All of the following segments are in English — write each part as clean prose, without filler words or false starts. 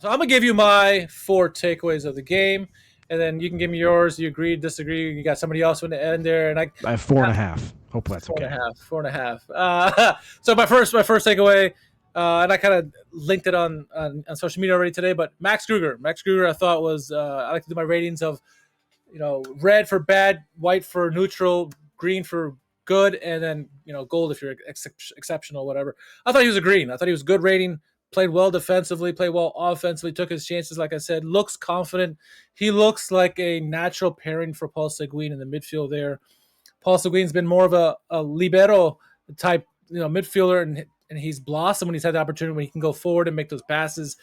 So I'm gonna give you my four takeaways of the game, and then you can give me yours. You agree, disagree? You got somebody else in the end there, and I I have 4.5. Hopefully that's four and a okay. half, 4.5. So my first takeaway, and I kind of linked it on social media already today. But Max Kruger, I thought was I like to do my ratings of red for bad, white for neutral, green for good, and then gold if you're exceptional, whatever. I thought he was a green. I thought he was a good rating. Played well defensively, played well offensively, took his chances. Like I said, looks confident. He looks like a natural pairing for Paul Seguin in the midfield there. Paul Seguin's been more of a libero type, midfielder, and he's blossomed when he's had the opportunity when he can go forward and make those passes.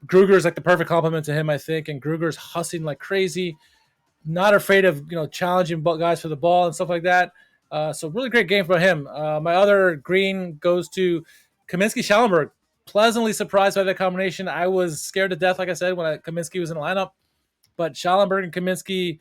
Gruger's like the perfect complement to him, I think, and Gruger's hustling like crazy, not afraid of challenging guys for the ball and stuff like that. So really great game for him. My other green goes to Kaminsky Schallenberg. Pleasantly surprised by that combination. I was scared to death, like I said, when Kaminsky was in the lineup, but Schallenberg and Kaminsky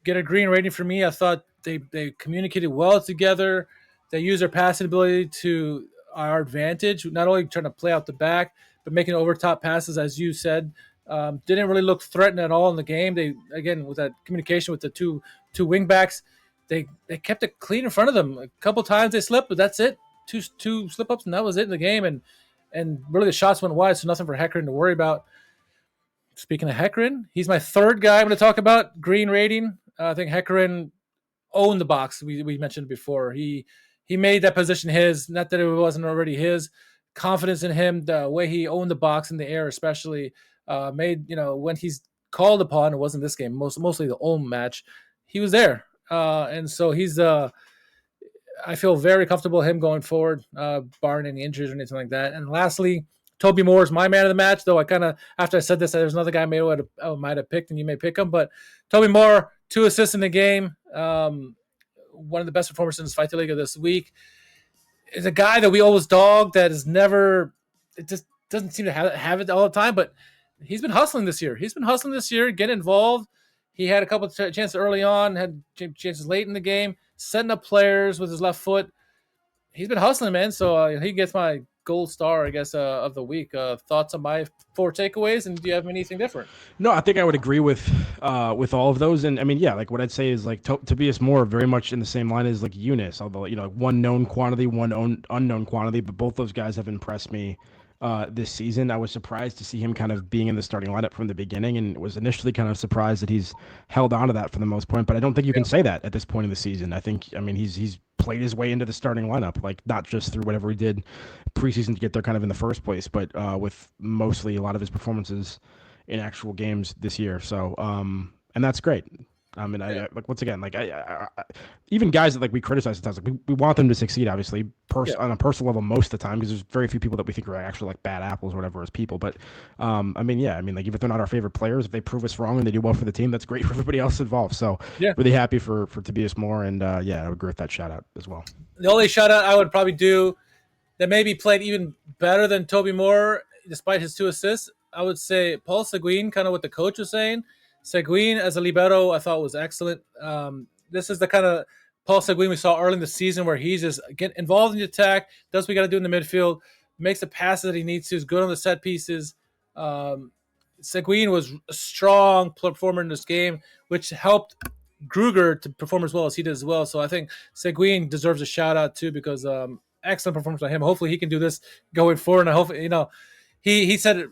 get a green rating for me. I thought they communicated well together. They used their passing ability to our advantage, not only trying to play out the back, but making over top passes, as you said. Didn't really look threatened at all in the game. They again with that communication with the two wing backs, they kept it clean in front of them. A couple times they slipped, but that's it. Two slip ups and that was it in the game. And really the shots went wide, so nothing for Heckern to worry about. Speaking of Heckern, he's my third guy I'm going to talk about. Green rating. I think Heckern owned the box. We mentioned before. He made that position his. Not that it wasn't already his. Confidence in him, the way he owned the box in the air, especially made when he's called upon. It wasn't this game. Mostly the Ulm match. He was there, and so he's. I feel very comfortable him going forward, barring any injuries or anything like that. And lastly, Toby Moore is my man of the match. Though I kind of after I said this, there's another guy I might have picked, and you may pick him. But Toby Moore, 2 assists in the game. One of the best performers in this Fight the Liga this week. Is a guy that we always dog that is never. It just doesn't seem to have it all the time, but he's been hustling this year. Getting involved. He had a couple of chances early on, had chances late in the game, setting up players with his left foot. He's been hustling, man. So he gets my gold star, I guess, of the week. Thoughts on my four takeaways, and do you have anything different? No, I think I would agree with all of those. And I mean, yeah, like what I'd say is like Tobias Moore very much in the same line as like Eunice, although one known quantity, one unknown quantity, but both those guys have impressed me this season. I was surprised to see him kind of being in the starting lineup from the beginning, and was initially kind of surprised that he's held on to that for the most part. But I don't think you can say that at this point in the season. I mean, he's played his way into the starting lineup, like not just through whatever he did preseason to get there kind of in the first place, but with mostly a lot of his performances in actual games this year. So, and that's great. I mean, like once again, like even guys that like we criticize sometimes, like we want them to succeed, obviously, on a personal level most of the time, because there's very few people that we think are actually like bad apples or whatever as people. But I mean, yeah, I mean, like even if they're not our favorite players, if they prove us wrong and they do well for the team, that's great for everybody else involved. So really happy for Tobias Moore, and yeah, I would agree with that shout out as well. The only shout out I would probably do that maybe played even better than Toby Moore, despite his 2 assists, I would say Paul Seguin, kind of what the coach was saying. Seguin as a libero, I thought was excellent. This is the kind of Paul Seguin we saw early in the season where he's just getting involved in the attack, does what we got to do in the midfield, makes the passes that he needs to, is good on the set pieces. Seguin was a strong performer in this game, which helped Gruger to perform as well as he did as well. So I think Seguin deserves a shout out too, because excellent performance by him. Hopefully he can do this going forward. And I hope he said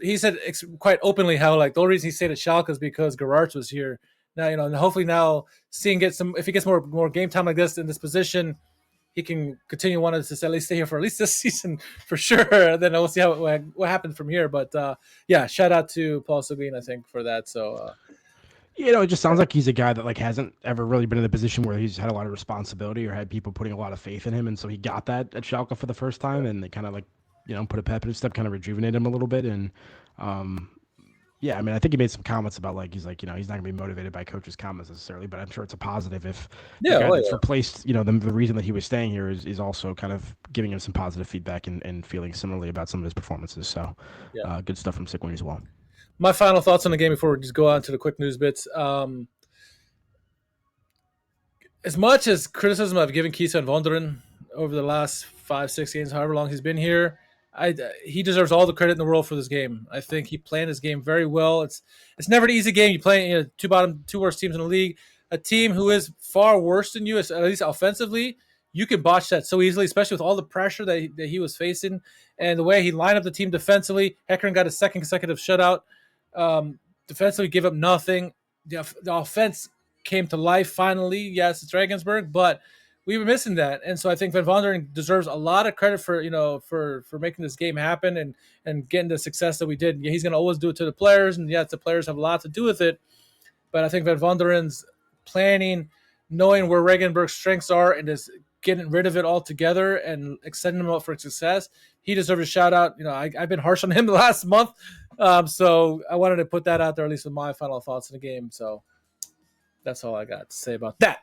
quite openly how like the only reason he stayed at Schalke is because Gerards was here. Now and hopefully now if he gets more game time like this in this position, he can continue wanting to at least stay here for at least this season for sure. Then we'll see what happens from here. But yeah, shout out to Paul Seguin, I think, for that. So it just sounds like he's a guy that like hasn't ever really been in a position where he's had a lot of responsibility or had people putting a lot of faith in him, and so he got that at Schalke for the first time, and they kind of like put a pep in his step, kind of rejuvenate him a little bit, and yeah, I mean, I think he made some comments about like he's not gonna be motivated by coaches' comments necessarily, but I'm sure it's a positive if the guy that's replaced the reason that he was staying here is also kind of giving him some positive feedback and feeling similarly about some of his performances. So good stuff from Sigwin as well. My final thoughts on the game before we just go on to the quick news bits. As much as criticism I've given Kisa and Vonderen over the last 5-6 games, however long he's been here, he deserves all the credit in the world for this game. I think he planned his game very well. It's never an easy game. You play two worst teams in the league, a team who is far worse than you, at least offensively. You can botch that so easily, especially with all the pressure that he was facing and the way he lined up the team defensively. Heckern got his second consecutive shutout. Defensively, give up nothing. The offense came to life finally. Yes, it's Regensburg, but we were missing that, and so I think Van Vonderen deserves a lot of credit for for making this game happen and getting the success that we did. Yeah, he's going to always do it to the players, and yes, the players have a lot to do with it. But I think Van Vonderen's planning, knowing where Regensburg's strengths are, and just getting rid of it altogether and extending him up for success, he deserves a shout out. I've been harsh on him the last month, so I wanted to put that out there, at least with my final thoughts in the game. So that's all I got to say about that.